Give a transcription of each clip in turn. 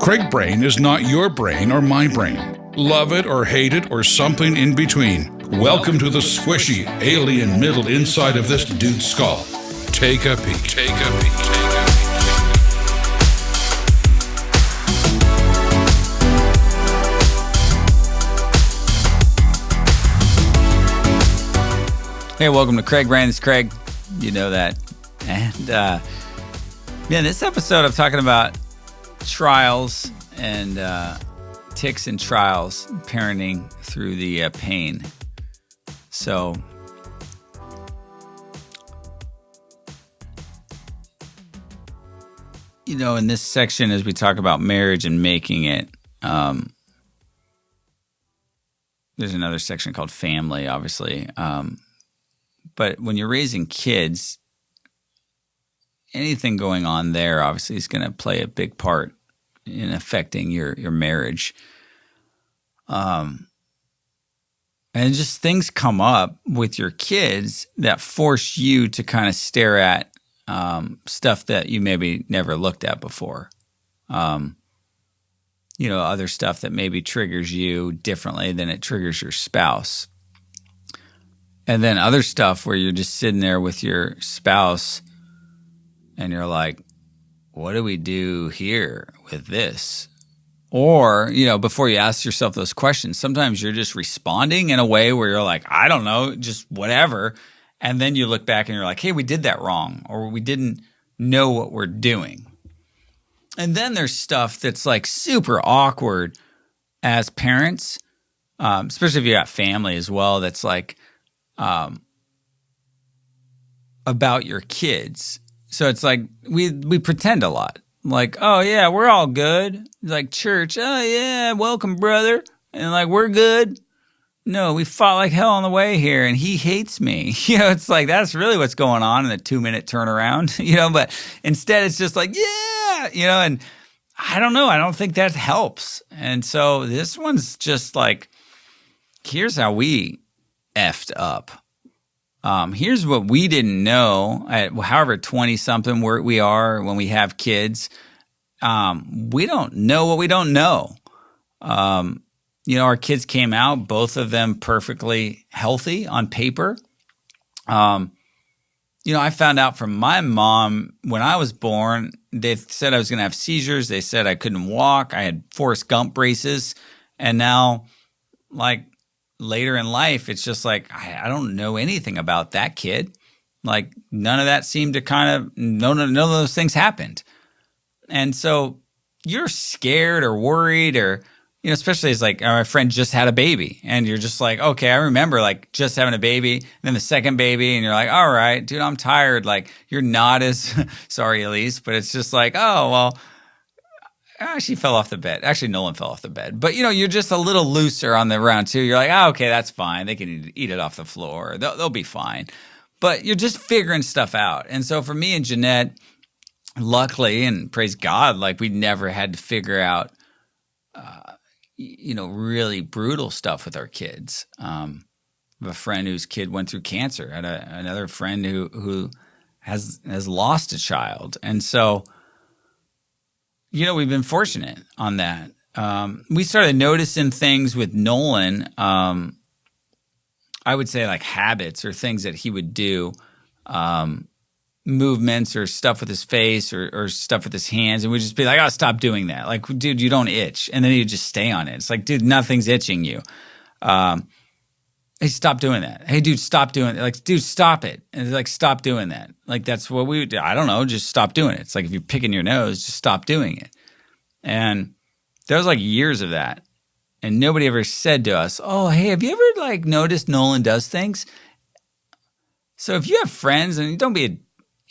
Craig brain is not your brain or my brain. Love it or hate it or something in between. Welcome to the squishy alien middle inside of this dude's skull. Take a peek. Take a peek. Hey, welcome to Craig Brain. It's Craig. You know that. And this episode I'm talking about trials and tics and trials, parenting through the pain. So, in this section, as we talk about marriage and making it, there's another section called family, obviously. But when you're raising kids, anything going on there obviously is going to play a big part in affecting your marriage. And just things come up with your kids that force you to kind of stare at stuff that you maybe never looked at before. Other stuff that maybe triggers you differently than it triggers your spouse. And then other stuff where you're just sitting there with your spouse and you're like, what do we do here with this? Or, before you ask yourself those questions, sometimes you're just responding in a way where you're like, I don't know, just whatever. And then you look back and you're like, hey, we did that wrong, or we didn't know what we're doing. And then there's stuff that's like super awkward as parents, especially if you got family as well, that's like about your kids. So it's like we pretend a lot. Like, oh, yeah, we're all good. Like church, oh, yeah, welcome, brother. And like, we're good. No, we fought like hell on the way here, and he hates me. It's like that's really what's going on in a 2-minute turnaround, but instead it's just like, yeah, and I don't know. I don't think that helps. And so this one's just like, here's how we effed up. Here's what we didn't know at however 20-something we are when we have kids. We don't know what we don't know. Our kids came out, both of them perfectly healthy on paper. I found out from my mom when I was born, they said I was going to have seizures. They said I couldn't walk. I had Forrest Gump braces. And now, like, later in life, it's just like, I don't know anything about that kid. Like, none of that seemed to none of those things happened. And so you're scared or worried or, especially as like my friend just had a baby and you're just like, okay, I remember like just having a baby and then the second baby and you're like, all right, dude, I'm tired. Like you're not as, sorry, Elise, but it's just like, oh, well, she fell off the bed. Actually, Nolan fell off the bed. But, you're just a little looser on the round two. You're like, oh, okay, that's fine. They can eat it off the floor. They'll be fine. But you're just figuring stuff out. And so for me and Jeanette, luckily, and praise God, like we never had to figure out, really brutal stuff with our kids. I have a friend whose kid went through cancer. I had another friend who has lost a child. And so, we've been fortunate on that. We started noticing things with Nolan, I would say like habits or things that he would do, movements or stuff with his face or stuff with his hands. And we'd just be like, oh, stop doing that. Like, dude, you don't itch. And then he'd just stay on it. It's like, dude, nothing's itching you. Hey, stop doing that. Hey, dude, stop doing it. Like, dude, stop it. And it's like, stop doing that. Like, that's what we would do. I don't know. Just stop doing it. It's like if you're picking your nose, just stop doing it. And there was like years of that. And nobody ever said to us, oh, hey, have you ever like noticed Nolan does things? So if you have friends, and don't be an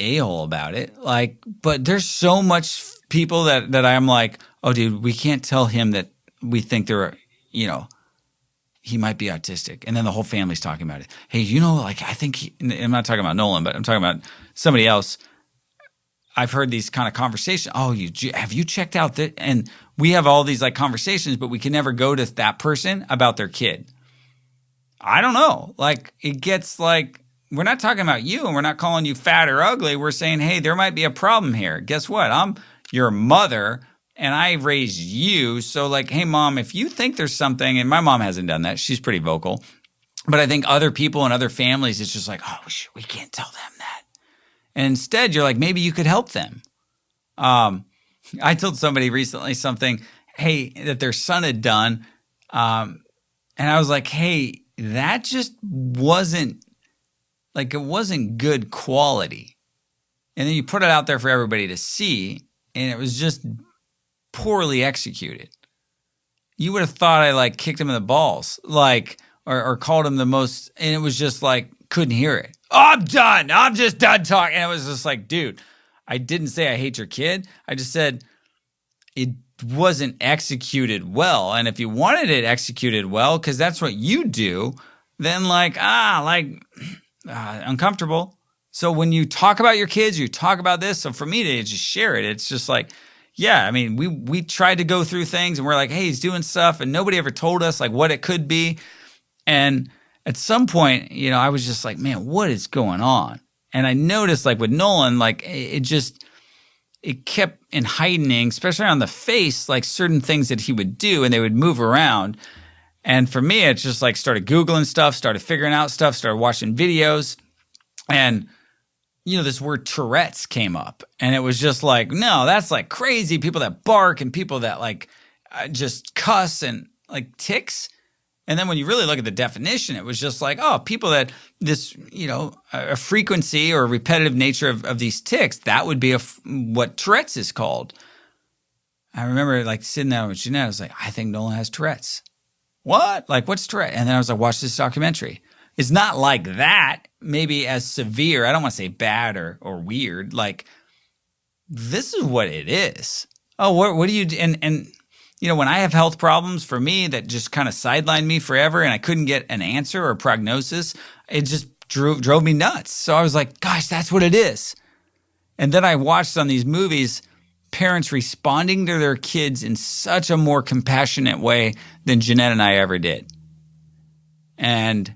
a-hole about it, like, but there's so much people that I'm like, oh, dude, we can't tell him that we think they're, he might be autistic. And then the whole family's talking about it. Hey, like, I think I'm not talking about Nolan, but I'm talking about somebody else. I've heard these kind of conversations. Oh, have you checked out that? And we have all these like conversations, but we can never go to that person about their kid. I don't know. Like it gets like, we're not talking about you and we're not calling you fat or ugly. We're saying, hey, there might be a problem here. Guess what? I'm your mother and I raised you. So like, hey, mom, if you think there's something, and my mom hasn't done that. She's pretty vocal. But I think other people and other families, it's just like, oh, we can't tell them that. And instead, you're like, maybe you could help them. I told somebody recently something, hey, that their son had done. And I was like, hey, that just wasn't, like, it wasn't good quality. And then you put it out there for everybody to see, and it was just poorly executed. You would have thought I, like, kicked him in the balls, like, or called him the most, and it was just like, couldn't hear it. Oh, I'm done. I'm just done talking. And it was just like, dude, I didn't say I hate your kid. I just said it wasn't executed well. And if you wanted it executed well, because that's what you do, then uncomfortable. So when you talk about your kids, you talk about this. So for me to just share it, it's just like, yeah, I mean, we tried to go through things and we're like, hey, he's doing stuff. And nobody ever told us like what it could be. And at some point, I was just like, man, what is going on? And I noticed like with Nolan, like it kept heightening, especially on the face, like certain things that he would do and they would move around. And for me, it just like started Googling stuff, started figuring out stuff, started watching videos. And, this word Tourette's came up. And it was just like, no, that's like crazy. People that bark and people that like just cuss and like tics. And then when you really look at the definition, it was just like, oh, people that this, a frequency or repetitive nature of these tics, that would be what Tourette's is called. I remember like sitting there with Jeanette, I was like, I think Nolan has Tourette's. What? Like, what's Tourette? And then I was like, watch this documentary. It's not like that, maybe as severe. I don't want to say bad or weird. Like, this is what it is. Oh, what do you do? And when I have health problems, for me, that just kind of sidelined me forever and I couldn't get an answer or prognosis, it just drove me nuts. So I was like, gosh, that's what it is. And then I watched on these movies parents responding to their kids in such a more compassionate way than Jeanette and I ever did. And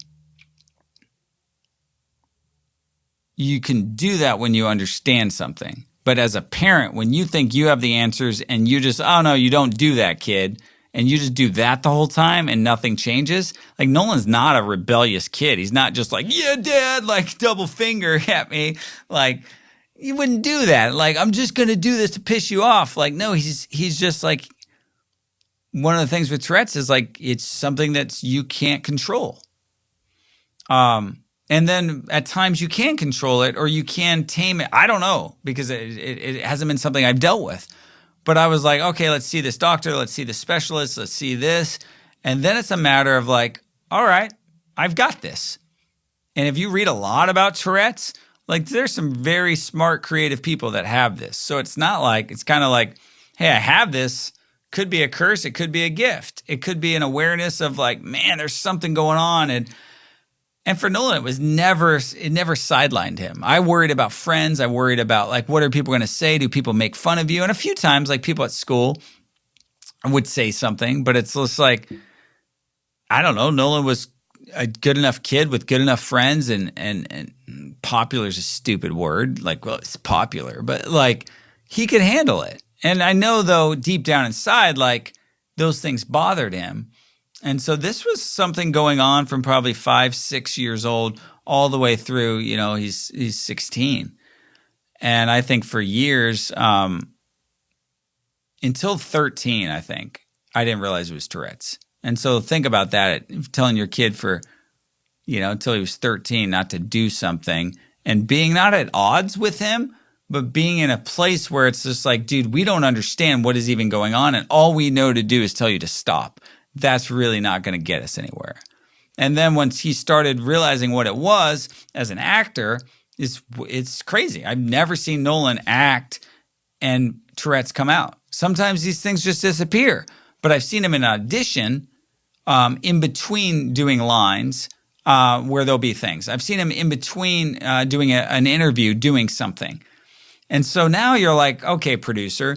you can do that when you understand something. But as a parent, when you think you have the answers and you just, oh no, you don't do that, kid, and you just do that the whole time and nothing changes, like Nolan's not a rebellious kid. He's not just like, yeah, dad, like double finger at me. Like, you wouldn't do that. Like, I'm just going to do this to piss you off. Like, no, he's just like, one of the things with Tourette's is like, it's something that you can't control. And then at times you can control it or you can tame it. I don't know, because it hasn't been something I've dealt with. But I was like, okay, let's see this doctor. Let's see this specialist. Let's see this. And then it's a matter of like, all right, I've got this. And if you read a lot about Tourette's, like there's some very smart, creative people that have this. So it's not like, it's kind of like, hey, I have this. Could be a curse. It could be a gift. It could be an awareness of like, man, there's something going on. And for Nolan, it never sidelined him. I worried about friends. I worried about like, what are people going to say? Do people make fun of you? And a few times, like people at school would say something, but it's just like, I don't know. Nolan was a good enough kid with good enough friends, and popular is a stupid word. Like, well, it's popular, but like he could handle it. And I know though, deep down inside, like those things bothered him. And so this was something going on from probably 5, 6 years old all the way through, he's 16. And I think for years, until 13, I think, I didn't realize it was Tourette's. And so think about that, telling your kid for, until he was 13 not to do something and being not at odds with him, but being in a place where it's just like, dude, we don't understand what is even going on. And all we know to do is tell you to stop. That's really not going to get us anywhere. And then once he started realizing what it was as an actor, it's crazy. I've never seen Nolan act and Tourette's come out. Sometimes these things just disappear. But I've seen him in audition in between doing lines where there'll be things. I've seen him in between doing an interview, doing something. And so now you're like, okay, producer,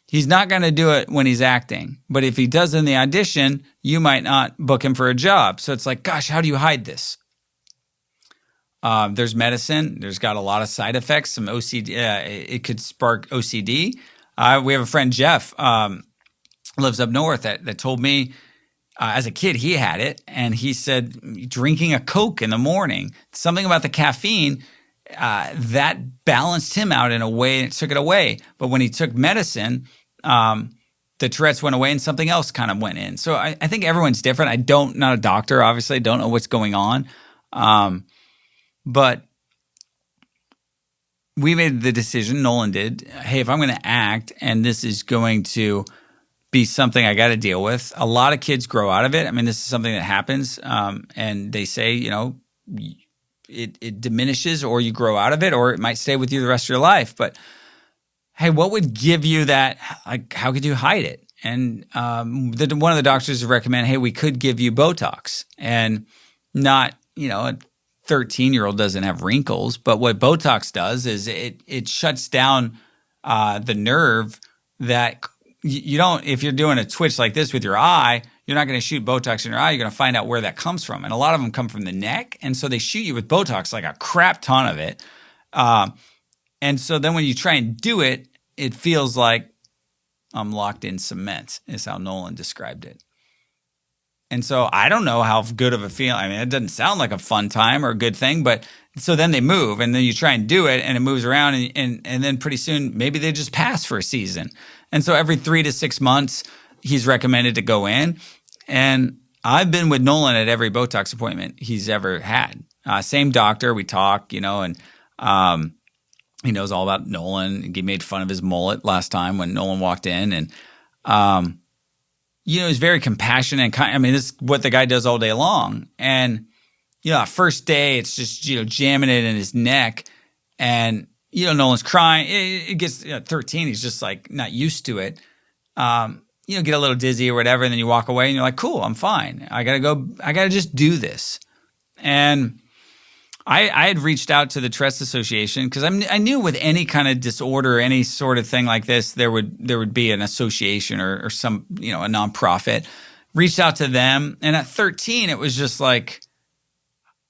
he's not going to do it when he's acting. But if he does in the audition, you might not book him for a job. So it's like, gosh, how do you hide this? There's medicine. There's got a lot of side effects, some OCD. It could spark OCD. We have a friend, Jeff, lives up north that told me as a kid he had it, and he said drinking a Coke in the morning, something about the caffeine, that balanced him out in a way and took it away. But when he took medicine, the Tourette's went away and something else kind of went in. So I think everyone's different. Not a doctor, obviously, don't know what's going on. But we made the decision, Nolan did, hey, if I'm going to act and this is going to be something I got to deal with, a lot of kids grow out of it. I mean, this is something that happens. And they say, it diminishes, or you grow out of it, or it might stay with you the rest of your life. But hey, what would give you that? Like, how could you hide it? And one of the doctors recommend, hey, we could give you Botox, and not, a 13-year-old doesn't have wrinkles, but what Botox does is it shuts down the nerve that you don't. If you're doing a twitch like this with your eye, you're not going to shoot Botox in your eye. You're going to find out where that comes from, and a lot of them come from the neck, and so they shoot you with Botox, like a crap ton of it. And so then when you try and do it, it feels like I'm locked in cement, is how Nolan described it. And so I don't know how good of a feeling. I mean, it doesn't sound like a fun time or a good thing, but so then they move, and then you try and do it, and it moves around, and then pretty soon maybe they just pass for a season. And so every 3 to 6 months, he's recommended to go in. And I've been with Nolan at every Botox appointment he's ever had. Same doctor, we talk, and he knows all about Nolan. He made fun of his mullet last time when Nolan walked in. And, he's very compassionate and kind. I mean, this is what the guy does all day long. And, first day, it's just, jamming it in his neck. And, Nolan's crying. It gets 13. He's just like not used to it. Get a little dizzy or whatever. And then you walk away and you're like, cool, I'm fine. I got to just do this. And I had reached out to the Tourette's Association because I knew with any kind of disorder, any sort of thing like this, there would be an association or some, a nonprofit. Reached out to them. And at 13, it was just like,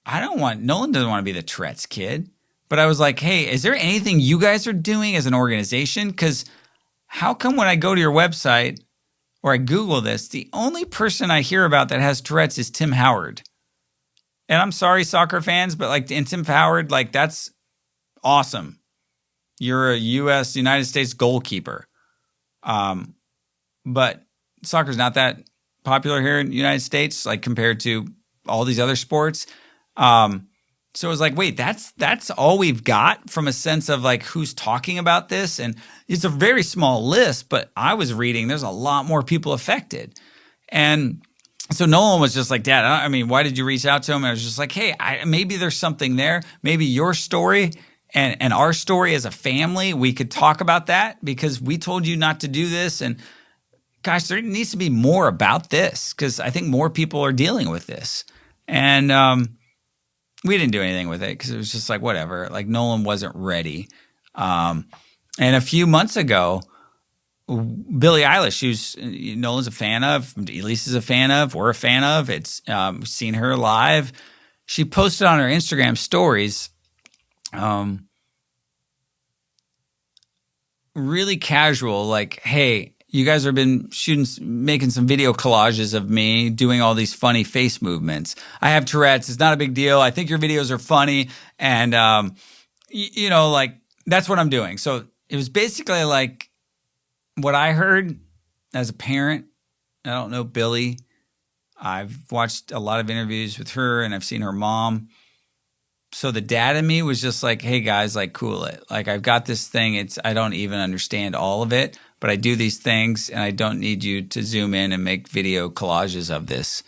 Nolan doesn't want to be the Tourette's kid. But I was like, hey, is there anything you guys are doing as an organization? Because how come when I go to your website or I Google this, the only person I hear about that has Tourette's is Tim Howard? And I'm sorry, soccer fans, but and Tim Howard, that's awesome. You're a United States goalkeeper. But soccer's not that popular here in the United States, compared to all these other sports. So it was like, wait, that's all we've got from a sense of who's talking about this. And it's a very small list, but I was reading, there's a lot more people affected. And so Nolan was just like, Dad, I mean, why did you reach out to him? And I was just like, hey, maybe there's something there. Maybe your story and our story as a family, we could talk about that because we told you not to do this. And gosh, there needs to be more about this because I think more people are dealing with this. And we didn't do anything with it because it was just whatever. Nolan wasn't ready. And a few months ago, Billie Eilish, who's Nolan's a fan of, Elise is a fan of, we're a fan of. It's seen her live. She posted on her Instagram stories, really casual, hey, you guys have been making some video collages of me doing all these funny face movements. I have Tourette's. It's not a big deal. I think your videos are funny. And, that's what I'm doing. So it was basically what I heard as a parent. I don't know Billie. I've watched a lot of interviews with her and I've seen her mom. So the dad in me was just hey guys, cool it. I've got this thing. I don't even understand all of it, but I do these things and I don't need you to zoom in and make video collages of this.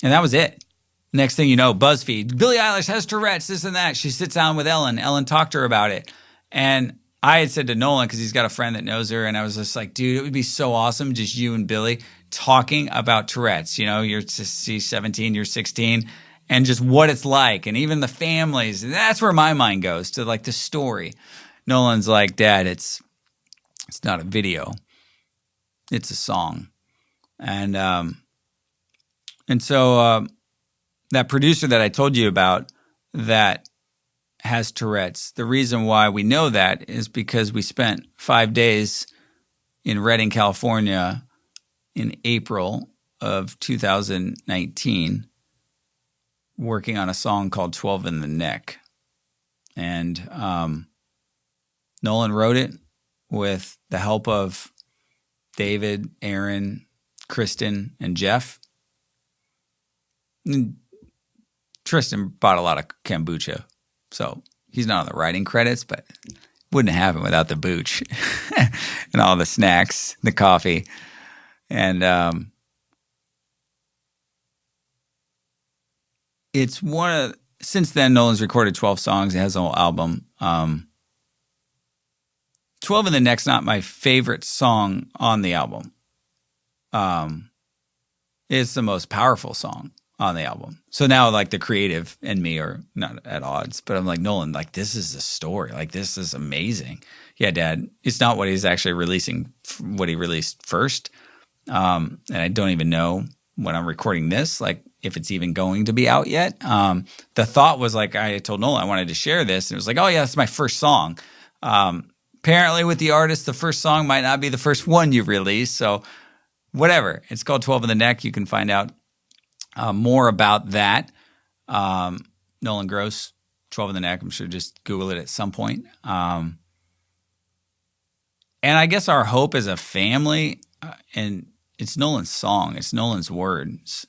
And that was it. Next thing you know, BuzzFeed, Billie Eilish has Tourette's, this and that. She sits down with Ellen. Ellen talked to her about it. And I had said to Nolan, because he's got a friend that knows her, and I was just like, dude, it would be so awesome, just you and Billie talking about Tourette's. She's 17, you're 16, and just what it's like, and even the families. And that's where my mind goes to the story. Nolan's like, Dad, it's not a video, it's a song, and so that producer that I told you about that has Tourette's. The reason why we know that is because we spent 5 days in Redding, California in April of 2019 working on a song called 12 in the Neck. And Nolan wrote it with the help of David, Aaron, Kristen, and Jeff. And Tristan bought a lot of kombucha, so he's not on the writing credits, but wouldn't happen without the booch and all the snacks, the coffee. And it's one of, since then, Nolan's recorded 12 songs. He has a whole album. 12 in the Neck's not my favorite song on the album. It's the most powerful song on the album. So now, like, the creative and me are not at odds, but I'm like, Nolan, like, this is the story. Like, this is amazing. Yeah, Dad, it's not what he's actually releasing, what he released first. And I don't even know when I'm recording this, like, if it's even going to be out yet. The thought was, like, I told Nolan I wanted to share this, and it was like, oh, yeah, that's my first song. Apparently, with the artist, the first song might not be the first one you've released, so whatever. It's called 12 in the Neck. You can find out more about that. Nolan Gross, 12 in the Neck. I'm sure just Google it at some point. And I guess our hope as a family, and it's Nolan's song, it's Nolan's words.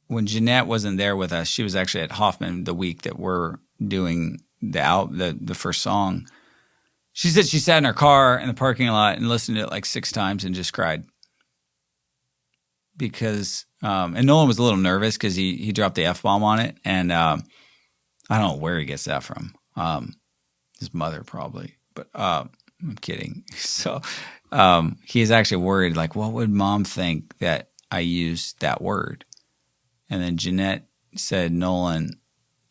When Jeanette wasn't there with us, she was actually at Hoffman the week that we're doing the first song. She said she sat in her car in the parking lot and listened to it like 6 times and just cried. Because, and Nolan was a little nervous because he dropped the F-bomb on it. And I don't know where he gets that from. His mother probably, but I'm kidding. So he's actually worried, like, what would Mom think that I used that word? And then Jeanette said, Nolan,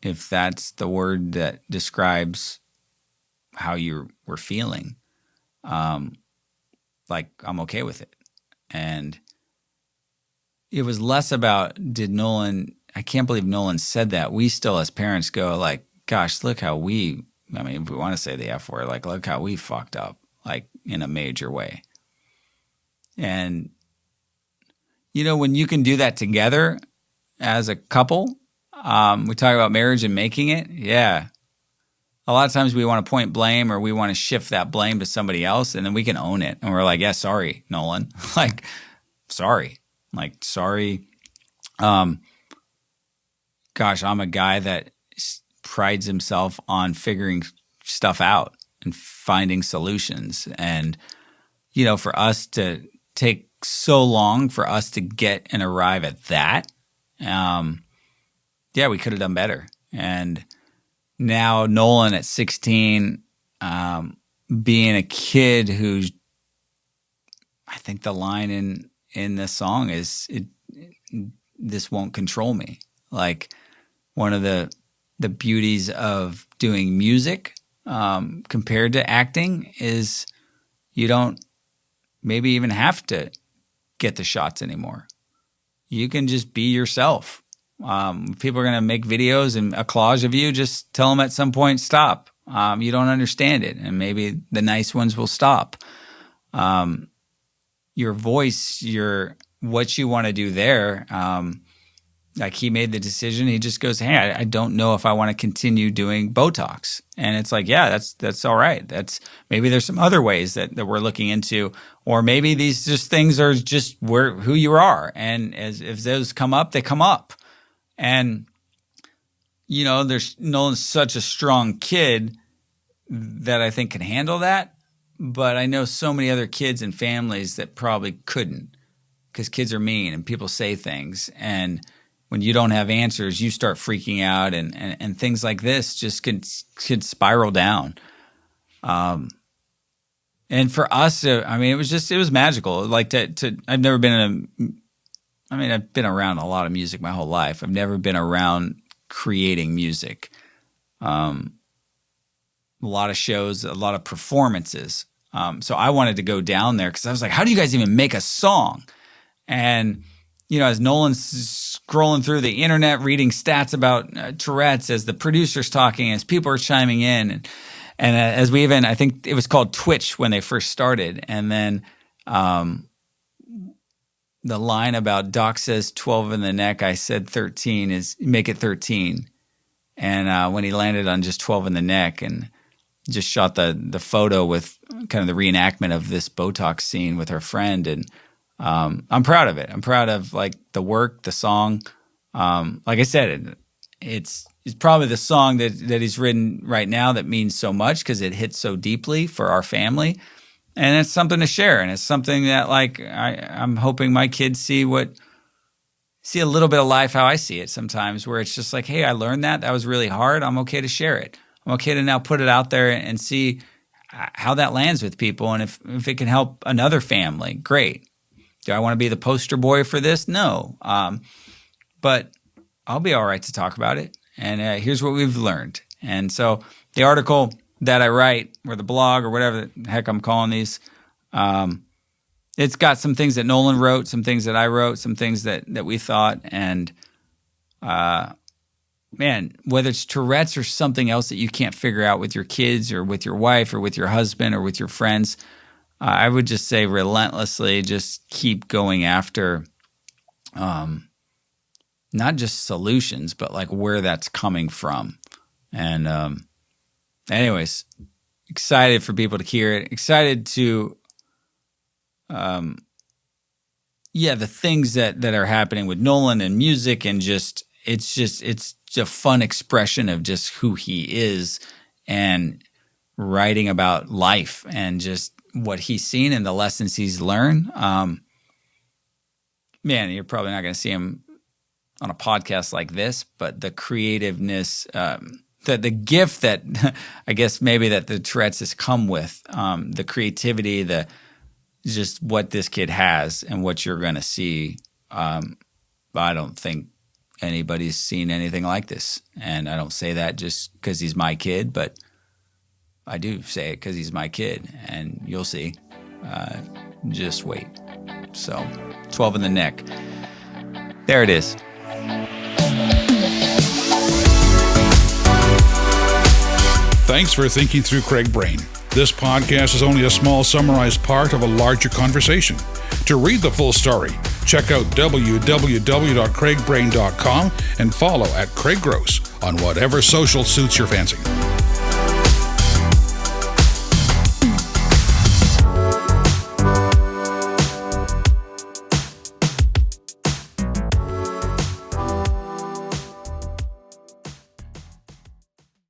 if that's the word that describes how you were feeling, like, I'm okay with it. And it was less about, I can't believe Nolan said that. We still, as parents, go like, gosh, look how if we want to say the F word, like, look how we fucked up, like, in a major way. And, when you can do that together as a couple, we talk about marriage and making it. Yeah. A lot of times we want to point blame, or we want to shift that blame to somebody else, and then we can own it. And we're like, yeah, sorry, Nolan. Like, sorry. Like, sorry. Gosh, I'm a guy that prides himself on figuring stuff out and finding solutions. And, for us to take so long for us to get and arrive at that, yeah, we could have done better. And now Nolan at 16, being a kid who's, I think the line in this song is, this won't control me. Like, one of the beauties of doing music compared to acting is you don't maybe even have to get the shots anymore. You can just be yourself. People are going to make videos and a collage of you, just tell them at some point, stop. You don't understand it. And maybe the nice ones will stop. Your voice, what you want to do there. Like, he made the decision. He just goes, hey, I don't know if I want to continue doing Botox. And it's like, yeah, that's all right. Maybe there's some other ways that we're looking into, or maybe these just things are just who you are. And if those come up, they come up. And, Nolan's such a strong kid that I think can handle that. But I know so many other kids and families that probably couldn't, because kids are mean and people say things. And when you don't have answers, you start freaking out, and things like this just could spiral down. And for us, it was magical. Like, I've never been I've been around a lot of music my whole life. I've never been around creating music. A lot of shows, a lot of performances. So I wanted to go down there because I was like, how do you guys even make a song? And as Nolan's scrolling through the internet, reading stats about Tourette's, as the producer's talking, as people are chiming in, and as we even, I think it was called Twitch when they first started, and then the line about Doc says 12 in the neck, I said 13 is make it 13. And when he landed on just 12 in the neck and just shot the photo with kind of the reenactment of this Botox scene with her friend. And I'm proud of it. I'm proud of like the work, the song. Like I said, it's probably the song that he's written right now that means so much because it hits so deeply for our family. And it's something to share, and it's something that like I'm hoping my kids see a little bit of life how I see it sometimes, where it's just like, hey, I learned that was really hard. I'm okay to share it. I'm okay to now put it out there and see how that lands with people, and if it can help another family, great. Do I want to be the poster boy for this? No, but I'll be all right to talk about it. And here's what we've learned. And so the article that I write, or the blog, or whatever the heck I'm calling these, it's got some things that Nolan wrote, some things that I wrote, some things that we thought, and man, whether it's Tourette's or something else that you can't figure out with your kids or with your wife or with your husband or with your friends, I would just say relentlessly just keep going after not just solutions, but like where that's coming from. And anyways, excited for people to hear it. Excited to, the things that are happening with Nolan and music, and it's a fun expression of just who he is, and writing about life and just what he's seen and the lessons he's learned. Man, you're probably not going to see him on a podcast like this, but the creativeness, the gift that I guess maybe that the Tourette's has come with, the creativity, just what this kid has and what you're going to see. I don't think anybody's seen anything like this. And I don't say that just because he's my kid, but I do say it because he's my kid, and you'll see. Just wait. So 12 in the neck. There it is. Thanks for thinking through Craig Brain. This podcast is only a small summarized part of a larger conversation. To read the full story, check out www.craigbrain.com and follow @Craig Gross on whatever social suits your fancy.